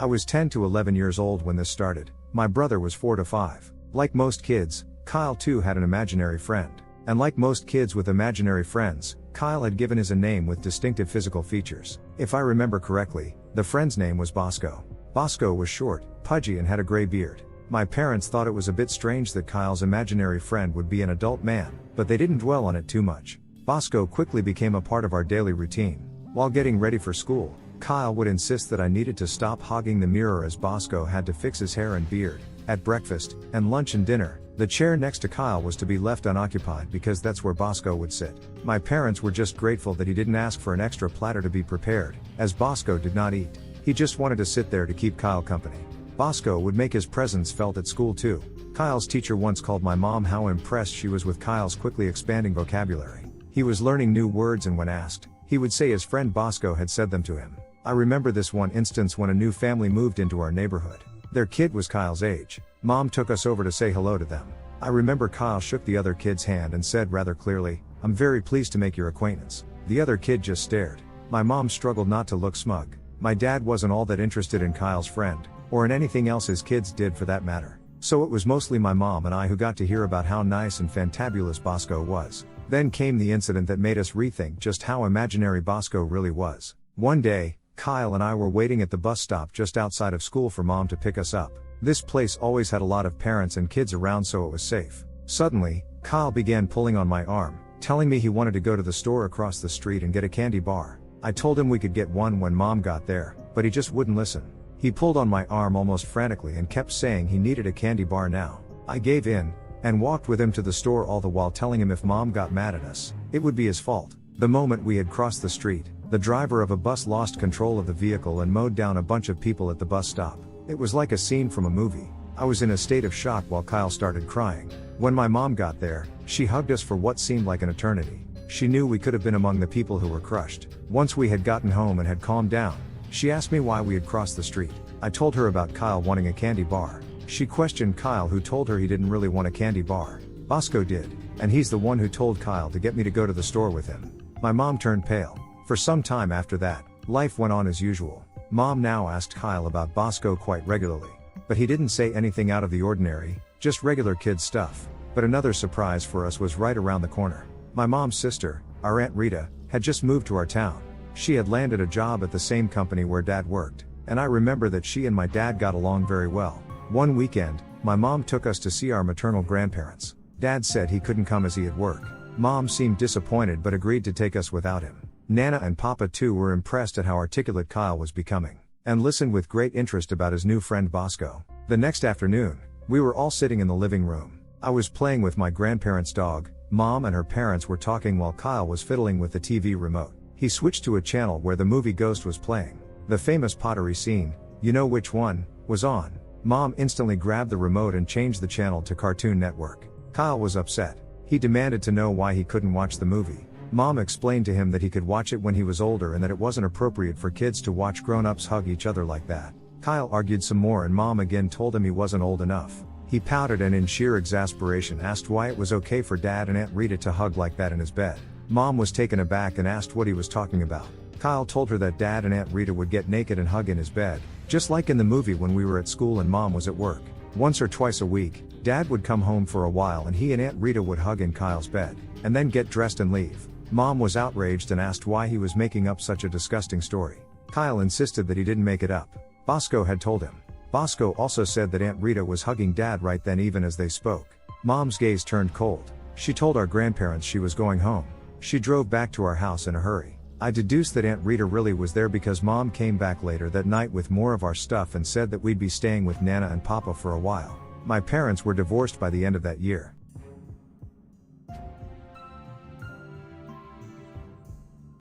I was 10 to 11 years old when this started. My brother was 4 to 5. Like most kids, Kyle too had an imaginary friend. And like most kids with imaginary friends, Kyle had given his a name with distinctive physical features. If I remember correctly, the friend's name was Bosco. Bosco was short, pudgy and had a gray beard. My parents thought it was a bit strange that Kyle's imaginary friend would be an adult man, but they didn't dwell on it too much. Bosco quickly became a part of our daily routine. While getting ready for school, Kyle would insist that I needed to stop hogging the mirror as Bosco had to fix his hair and beard. At breakfast, and lunch and dinner, the chair next to Kyle was to be left unoccupied because that's where Bosco would sit. My parents were just grateful that he didn't ask for an extra platter to be prepared, as Bosco did not eat. He just wanted to sit there to keep Kyle company. Bosco would make his presence felt at school too. Kyle's teacher once called my mom how impressed she was with Kyle's quickly expanding vocabulary. He was learning new words and when asked, he would say his friend Bosco had said them to him. I remember this one instance when a new family moved into our neighborhood. Their kid was Kyle's age. Mom took us over to say hello to them. I remember Kyle shook the other kid's hand and said rather clearly, "I'm very pleased to make your acquaintance." The other kid just stared. My mom struggled not to look smug. My dad wasn't all that interested in Kyle's friend, or in anything else his kids did for that matter. So it was mostly my mom and I who got to hear about how nice and fantabulous Bosco was. Then came the incident that made us rethink just how imaginary Bosco really was. One day, Kyle and I were waiting at the bus stop just outside of school for mom to pick us up. This place always had a lot of parents and kids around so it was safe. Suddenly, Kyle began pulling on my arm, telling me he wanted to go to the store across the street and get a candy bar. I told him we could get one when mom got there, but he just wouldn't listen. He pulled on my arm almost frantically and kept saying he needed a candy bar now. I gave in, and walked with him to the store all the while telling him if mom got mad at us, it would be his fault. The moment we had crossed the street, the driver of a bus lost control of the vehicle and mowed down a bunch of people at the bus stop. It was like a scene from a movie. I was in a state of shock while Kyle started crying. When my mom got there, she hugged us for what seemed like an eternity. She knew we could have been among the people who were crushed. Once we had gotten home and had calmed down, she asked me why we had crossed the street. I told her about Kyle wanting a candy bar. She questioned Kyle, who told her he didn't really want a candy bar. Bosco did, and he's the one who told Kyle to get me to go to the store with him. My mom turned pale. For some time after that, life went on as usual. Mom now asked Kyle about Bosco quite regularly. But he didn't say anything out of the ordinary, just regular kid stuff. But another surprise for us was right around the corner. My mom's sister, our Aunt Rita, had just moved to our town. She had landed a job at the same company where Dad worked, and I remember that she and my dad got along very well. One weekend, my mom took us to see our maternal grandparents. Dad said he couldn't come as he had work. Mom seemed disappointed but agreed to take us without him. Nana and Papa too were impressed at how articulate Kyle was becoming, and listened with great interest about his new friend Bosco. The next afternoon, we were all sitting in the living room. I was playing with my grandparents' dog. Mom and her parents were talking while Kyle was fiddling with the TV remote. He switched to a channel where the movie Ghost was playing. The famous pottery scene, you know which one, was on. Mom instantly grabbed the remote and changed the channel to Cartoon Network. Kyle was upset. He demanded to know why he couldn't watch the movie. Mom explained to him that he could watch it when he was older and that it wasn't appropriate for kids to watch grown-ups hug each other like that. Kyle argued some more and Mom again told him he wasn't old enough. He pouted and in sheer exasperation asked why it was okay for Dad and Aunt Rita to hug like that in his bed. Mom was taken aback and asked what he was talking about. Kyle told her that Dad and Aunt Rita would get naked and hug in his bed, just like in the movie when we were at school and Mom was at work. Once or twice a week, Dad would come home for a while and he and Aunt Rita would hug in Kyle's bed, and then get dressed and leave. Mom was outraged and asked why he was making up such a disgusting story. Kyle insisted that he didn't make it up. Bosco had told him. Bosco also said that Aunt Rita was hugging Dad right then even as they spoke. Mom's gaze turned cold. She told our grandparents she was going home. She drove back to our house in a hurry. I deduced that Aunt Rita really was there because Mom came back later that night with more of our stuff and said that we'd be staying with Nana and Papa for a while. My parents were divorced by the end of that year.